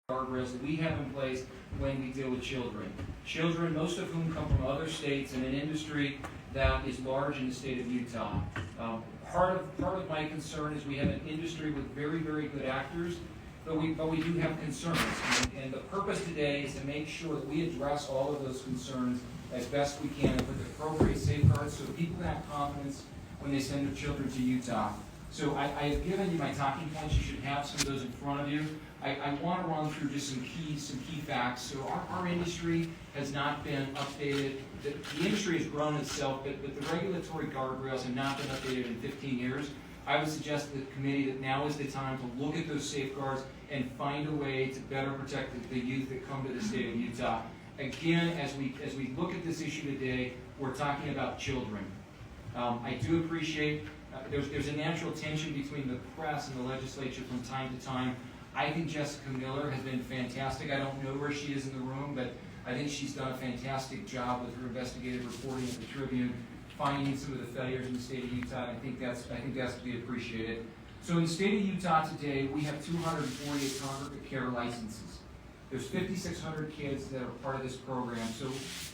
guardrails that we have in place when we deal with children. Children, most of whom come from other states and an industry that is large in the state of Utah. Part of my concern is we have an industry with very, very good actors, but we do have concerns. And the purpose today is to make sure that we address all of those concerns as best we can with appropriate safeguards so people have confidence when they send their children to Utah. So I have given you my talking points. You should have some of those in front of you. I want to run through just some key facts. So our industry has not been updated. The industry has grown itself, but the regulatory guardrails have not been updated in 15 years. I would suggest to the committee that now is the time to look at those safeguards and find a way to better protect the youth that come to the state of Utah. Again, as we look at this issue today, we're talking about children. I do appreciate there's a natural tension between the press and the legislature from time to time. I think Jessica Miller has been fantastic. I don't know where she is in the room, but I think she's done a fantastic job with her investigative reporting at the Tribune, finding some of the failures in the state of Utah. And I think that's to be appreciated. So in the state of Utah today, we have 248 congregate care licenses. There's 5,600 kids that are part of this program.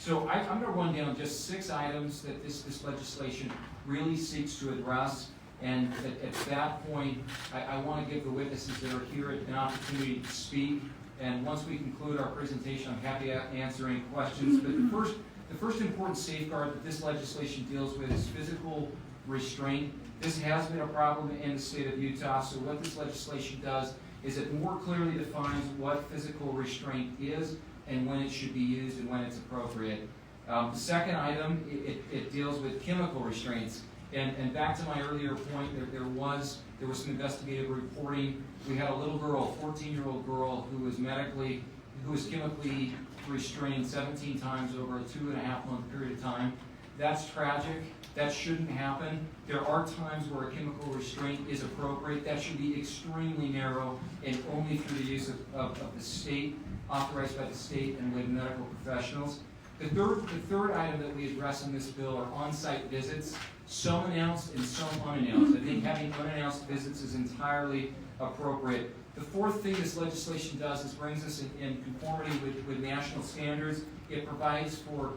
So I'm going to run down just 6 items that this legislation really seeks to address. And at that point, I want to give the witnesses that are here an opportunity to speak. And once we conclude our presentation, I'm happy to answer any questions. But the first important safeguard that this legislation deals with is physical restraint. This has been a problem in the state of Utah. So what this legislation does is it more clearly defines what physical restraint is and when it should be used and when it's appropriate. The second item, it deals with chemical restraints. And back to my earlier point, there was some investigative reporting. We had a little girl, a 14-year-old girl, who was chemically restrained 17 times over a 2.5-month period of time. That's tragic. That shouldn't happen. There are times where a chemical restraint is appropriate. That should be extremely narrow and only through the use of the state, authorized by the state and with medical professionals. The third item that we address in this bill are on-site visits, some announced and some unannounced. I think having unannounced visits is entirely appropriate. The fourth thing this legislation does is brings us in conformity with national standards. It provides for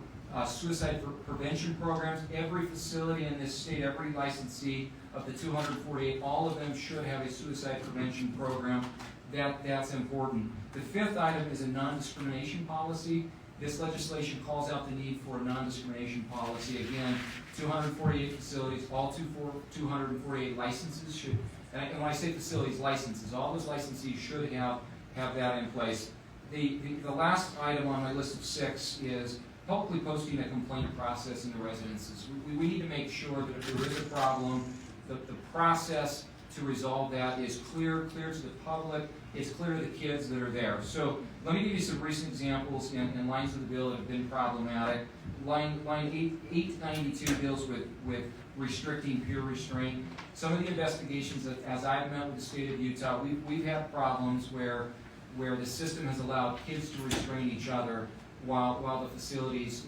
suicide prevention programs. Every facility in this state, every licensee of the 248, all of them should have a suicide prevention program. That's important. The fifth item is a non-discrimination policy. This legislation calls out the need for a non-discrimination policy. Again, 248 facilities, all 248 licenses should, and when I say facilities, licenses, all those licensees should have that in place. The last item on my list of 6 is publicly posting a complaint process in the residences. We need to make sure that if there is a problem, the process to resolve that is clear to the public, it's clear to the kids that are there. So let me give you some recent examples in lines of the bill that have been problematic. Line 892 deals with restricting peer restraint. Some of the investigations that, as I've met with the state of Utah, we've had problems where the system has allowed kids to restrain each other while the facilities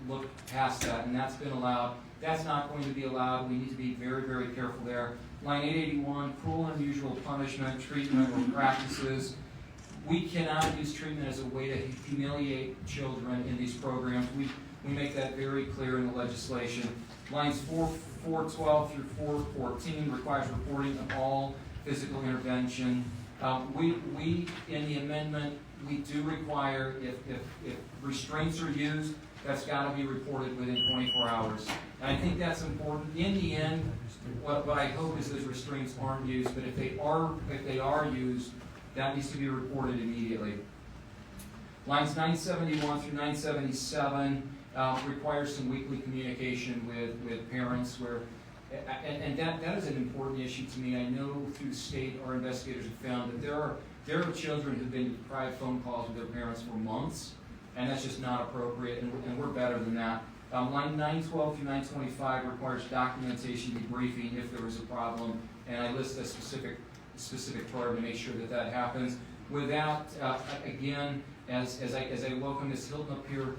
look past that, and that's been allowed. That's not going to be allowed. We need to be very, very careful there. Line 881, cruel and unusual punishment, treatment, or practices. We cannot use treatment as a way to humiliate children in these programs. We make that very clear in the legislation. Lines 412 through 414 requires reporting of all physical intervention. We in the amendment, we do require if restraints are used, that's got to be reported within 24 hours. And I think that's important. In the end, what I hope is those restraints aren't used, but if they are used, that needs to be reported immediately. Lines 971 through 977 requires some weekly communication with parents, and that is an important issue to me. I know through the state, our investigators have found that there are children who've been deprived phone calls with their parents for months, and that's just not appropriate, and we're better than that. Line 912 through 925 requires documentation debriefing if there is a problem, and I list a specific part to make sure that happens. With that, again, as I welcome Ms. Hilton up here,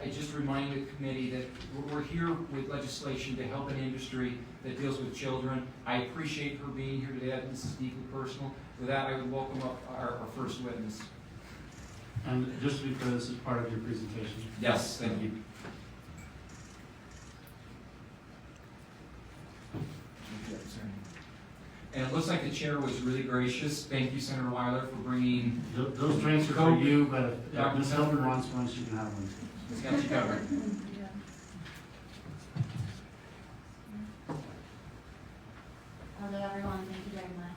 I just remind the committee that we're here with legislation to help an industry that deals with children. I appreciate her being here today. This is deeply personal. With that, I would welcome up our first witness. And just to be clear, this is part of your presentation. Yes, thank you. And it looks like the chair was really gracious. Thank you, Senator Weiler, for bringing. Those drinks are for you, but if Ms. Hilton wants one, she can have one. It's got you covered. Hello, everyone. Thank you very much.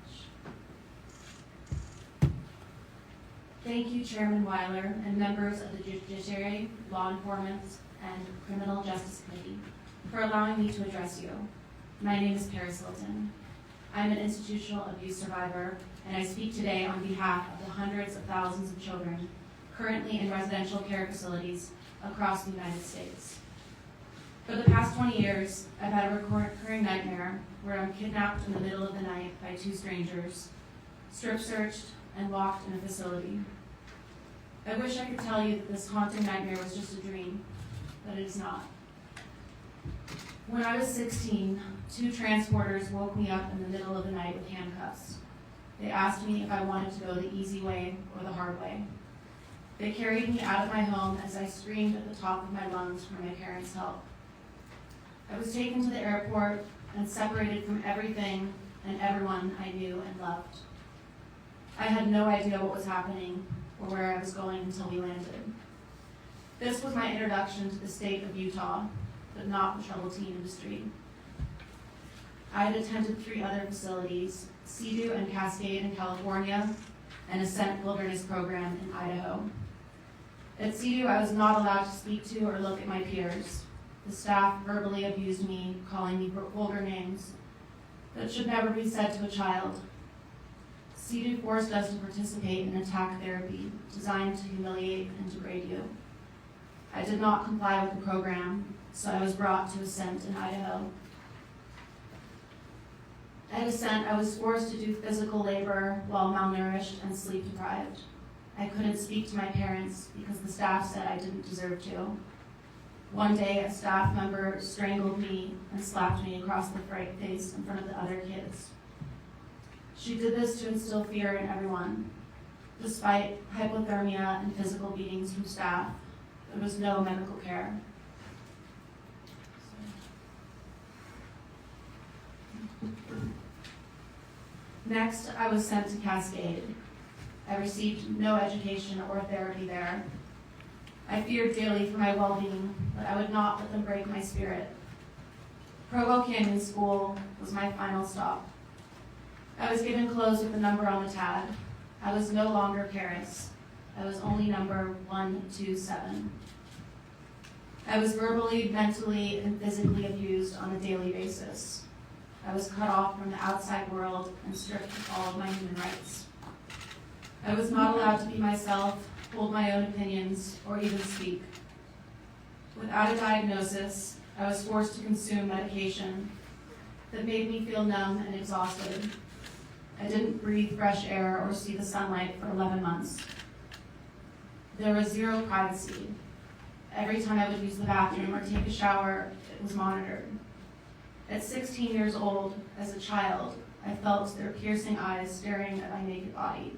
Thank you, Chairman Weiler, and members of the Judiciary, Law Enforcement, and Criminal Justice Committee for allowing me to address you. My name is Paris Hilton. I'm an institutional abuse survivor, and I speak today on behalf of the hundreds of thousands of children currently in residential care facilities across the United States. For the past 20 years, I've had a recurring nightmare where I'm kidnapped in the middle of the night by two strangers, strip searched, and locked in a facility. I wish I could tell you that this haunting nightmare was just a dream, but it is not. When I was 16, two transporters woke me up in the middle of the night with handcuffs. They asked me if I wanted to go the easy way or the hard way. They carried me out of my home as I screamed at the top of my lungs for my parents' help. I was taken to the airport and separated from everything and everyone I knew and loved. I had no idea what was happening or where I was going until we landed. This was my introduction to the state of Utah, but not the troubled teen industry. I had attended 3 other facilities, Sea-Doo and Cascade in California, and Ascent Wilderness Program in Idaho. At Sea-Doo, I was not allowed to speak to or look at my peers. The staff verbally abused me, calling me vulgar names that should never be said to a child. Sea-Doo forced us to participate in attack therapy designed to humiliate and degrade you. I did not comply with the program, so I was brought to Ascent in Idaho. At Ascent, I was forced to do physical labor while malnourished and sleep deprived. I couldn't speak to my parents because the staff said I didn't deserve to. One day, a staff member strangled me and slapped me across the face in front of the other kids. She did this to instill fear in everyone. Despite hypothermia and physical beatings from staff, there was no medical care. Next, I was sent to Cascade. I received no education or therapy there. I feared daily for my well-being, but I would not let them break my spirit. Provo Canyon School was my final stop. I was given clothes with the number on the tag. I was no longer Paris. I was only number 127. I was verbally, mentally, and physically abused on a daily basis. I was cut off from the outside world and stripped of all of my human rights. I was not allowed to be myself, hold my own opinions, or even speak. Without a diagnosis, I was forced to consume medication that made me feel numb and exhausted. I didn't breathe fresh air or see the sunlight for 11 months. There was zero privacy. Every time I would use the bathroom or take a shower, it was monitored. At 16 years old, as a child, I felt their piercing eyes staring at my naked body.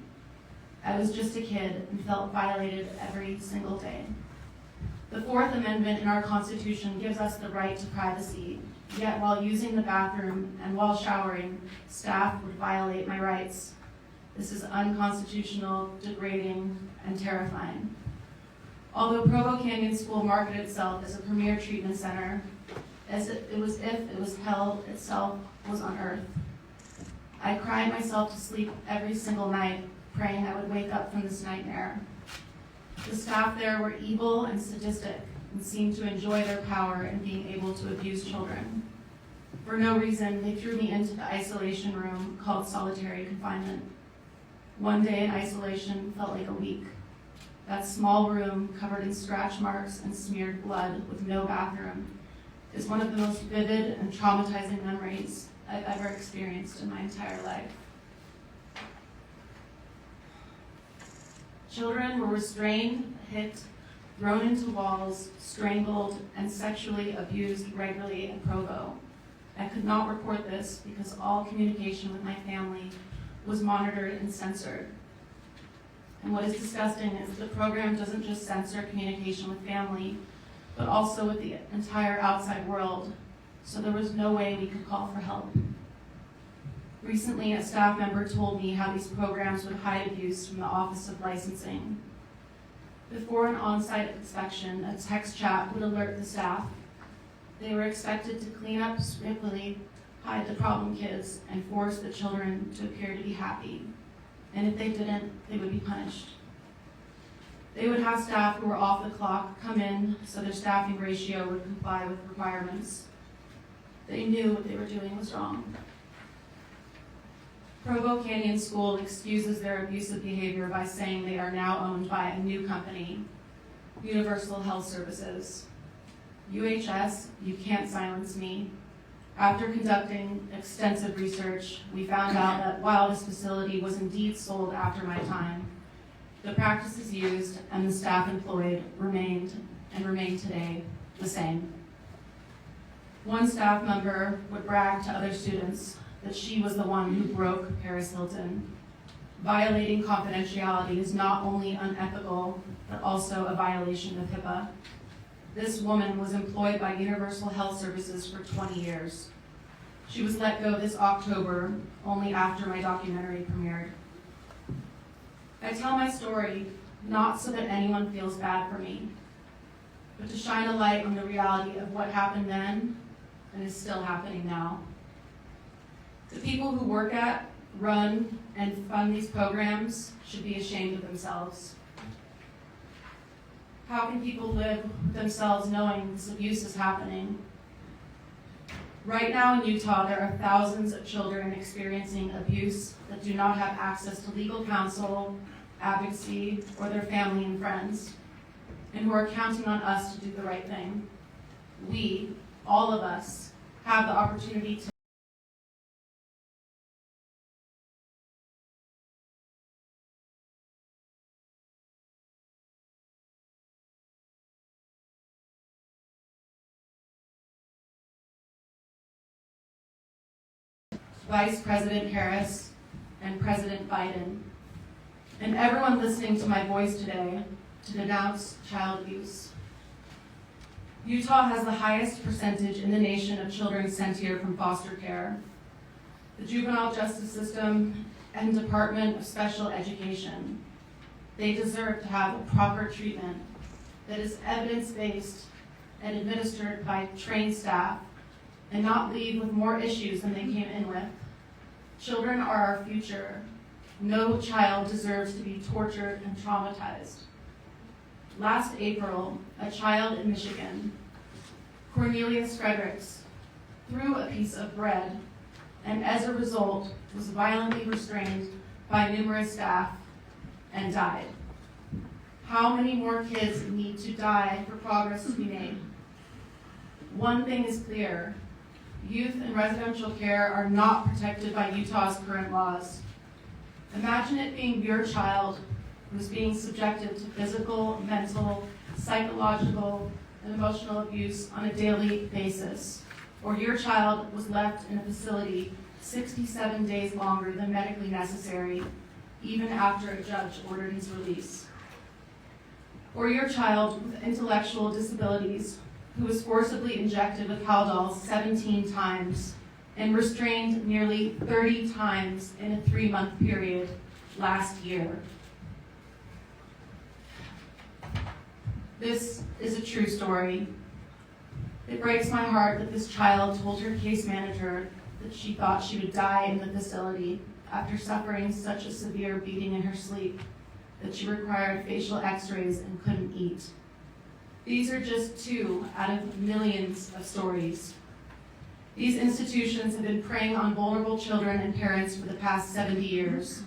I was just a kid and felt violated every single day. The Fourth Amendment in our Constitution gives us the right to privacy, yet while using the bathroom and while showering, staff would violate my rights. This is unconstitutional, degrading, and terrifying. Although Provo Canyon School marketed itself as a premier treatment center, as if it was hell itself was on earth. I cried myself to sleep every single night, praying I would wake up from this nightmare. The staff there were evil and sadistic and seemed to enjoy their power in being able to abuse children. For no reason, they threw me into the isolation room called solitary confinement. One day in isolation felt like a week. That small room covered in scratch marks and smeared blood with no bathroom is one of the most vivid and traumatizing memories I've ever experienced in my entire life. Children were restrained, hit, thrown into walls, strangled, and sexually abused regularly in Provo. I could not report this because all communication with my family was monitored and censored. And what is disgusting is the program doesn't just censor communication with family, but also with the entire outside world. So there was no way we could call for help. Recently, a staff member told me how these programs would hide abuse from the Office of Licensing. Before an on-site inspection, a text chat would alert the staff. They were expected to clean up swiftly, hide the problem kids, and force the children to appear to be happy. And if they didn't, they would be punished. They would have staff who were off the clock come in so their staffing ratio would comply with requirements. They knew what they were doing was wrong. Provo Canyon School excuses their abusive behavior by saying they are now owned by a new company, Universal Health Services. UHS, you can't silence me. After conducting extensive research, we found out that while this facility was indeed sold after my time, the practices used and the staff employed remained, and remain today, the same. One staff member would brag to other students that she was the one who broke Paris Hilton. Violating confidentiality is not only unethical, but also a violation of HIPAA. This woman was employed by Universal Health Services for 20 years. She was let go this October, only after my documentary premiered. I tell my story not so that anyone feels bad for me, but to shine a light on the reality of what happened then and is still happening now. The people who work at, run, and fund these programs should be ashamed of themselves. How can people live with themselves knowing this abuse is happening? Right now in Utah, there are thousands of children experiencing abuse that do not have access to legal counsel, advocacy, or their family and friends, and who are counting on us to do the right thing. We, all of us, have the opportunity to Vice President Harris and President Biden, and everyone listening to my voice today to denounce child abuse. Utah has the highest percentage in the nation of children sent here from foster care. The juvenile justice system and Department of Special Education, they deserve to have proper treatment that is evidence-based and administered by trained staff and not leave with more issues than they came in with. Children are our future. No child deserves to be tortured and traumatized. Last April, a child in Michigan, Cornelius Fredericks, threw a piece of bread and as a result was violently restrained by numerous staff and died. How many more kids need to die for progress to be made? One thing is clear. Youth in residential care are not protected by Utah's current laws. Imagine it being your child who's being subjected to physical, mental, psychological, and emotional abuse on a daily basis, or your child was left in a facility 67 days longer than medically necessary, even after a judge ordered his release. Or your child with intellectual disabilities who was forcibly injected with Haldol 17 times and restrained nearly 30 times in a 3-month period last year. This is a true story. It breaks my heart that this child told her case manager that she thought she would die in the facility after suffering such a severe beating in her sleep that she required facial x-rays and couldn't eat. These are just 2 out of millions of stories. These institutions have been preying on vulnerable children and parents for the past 70 years.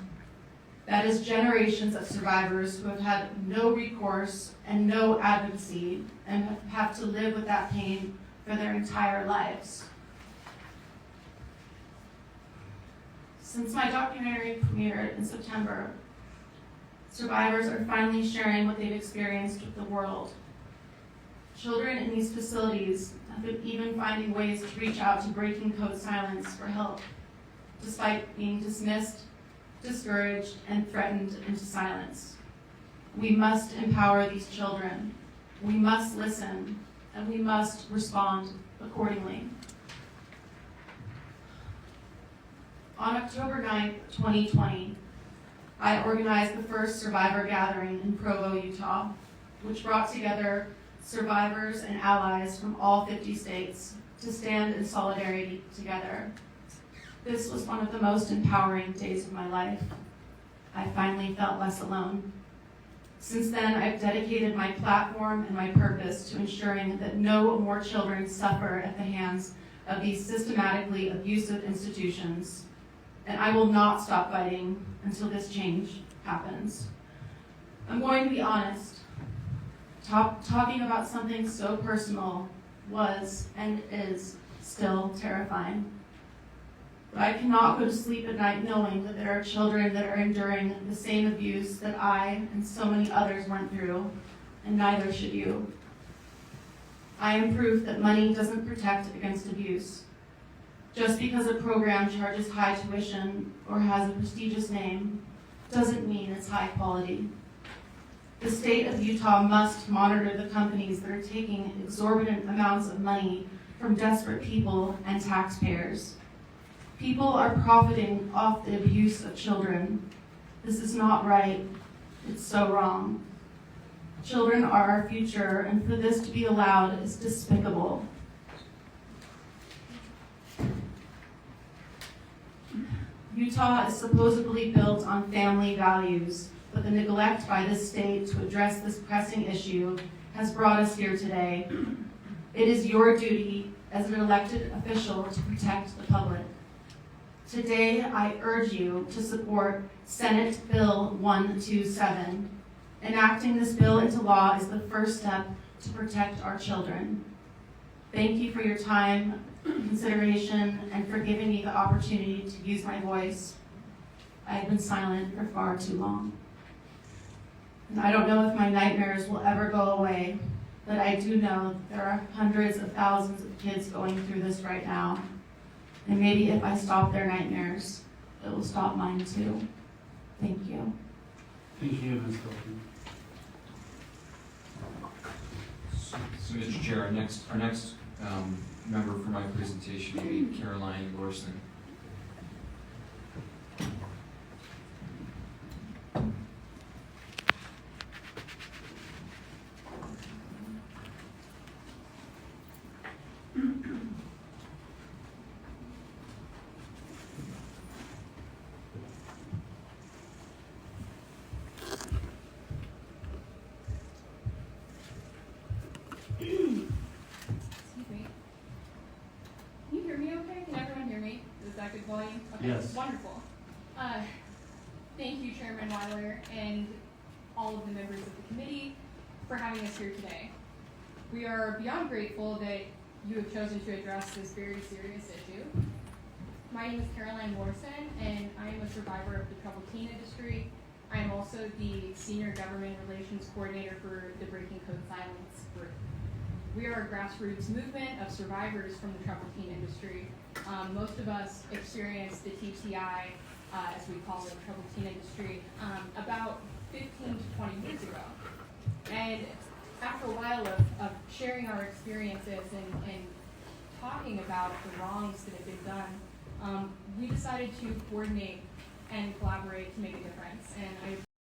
That is generations of survivors who have had no recourse and no advocacy and have to live with that pain for their entire lives. Since my documentary premiered in September, survivors are finally sharing what they've experienced with the world. Children in these facilities have been even finding ways to reach out to Breaking Code Silence for help, despite being dismissed, discouraged, and threatened into silence. We must empower these children. We must listen, and we must respond accordingly. On October 9th, 2020, I organized the first survivor gathering in Provo, Utah, which brought together survivors and allies from all 50 states to stand in solidarity together. This was one of the most empowering days of my life. I finally felt less alone. Since then, I've dedicated my platform and my purpose to ensuring that no more children suffer at the hands of these systematically abusive institutions. And I will not stop fighting until this change happens. I'm going to be honest. Talking about something so personal was and is still terrifying. But I cannot go to sleep at night knowing that there are children that are enduring the same abuse that I and so many others went through, and neither should you. I am proof that money doesn't protect against abuse. Just because a program charges high tuition or has a prestigious name doesn't mean it's high quality. The state of Utah must monitor the companies that are taking exorbitant amounts of money from desperate people and taxpayers. People are profiting off the abuse of children. This is not right. It's so wrong. Children are our future, and for this to be allowed is despicable. Utah is supposedly built on family values, but the neglect by this state to address this pressing issue has brought us here today. It is your duty as an elected official to protect the public. Today, I urge you to support Senate Bill 127. Enacting this bill into law is the first step to protect our children. Thank you for your time, consideration, and for giving me the opportunity to use my voice. I have been silent for far too long. And I don't know if my nightmares will ever go away, but I do know there are hundreds of thousands of kids going through this right now. And maybe if I stop their nightmares, it will stop mine too. Thank you. Thank you, Ms. Hilton. So, Mr. Chair, our next member for my presentation will be Caroline Lorson. Good volume? Okay, yes. Wonderful. Thank you, Chairman Weiler, and all of the members of the committee for having us here today. We are beyond grateful that you have chosen to address this very serious issue. My name is Caroline Morrison, and I am a survivor of the troubled teen industry. I am also the Senior Government Relations Coordinator for the Breaking Code Silence group. We are a grassroots movement of survivors from the troubled teen industry. Most of us experienced the TTI, as we call it, troubled teen industry, about 15 to 20 years ago. And after a while of sharing our experiences and talking about the wrongs that have been done, we decided to coordinate and collaborate to make a difference. And I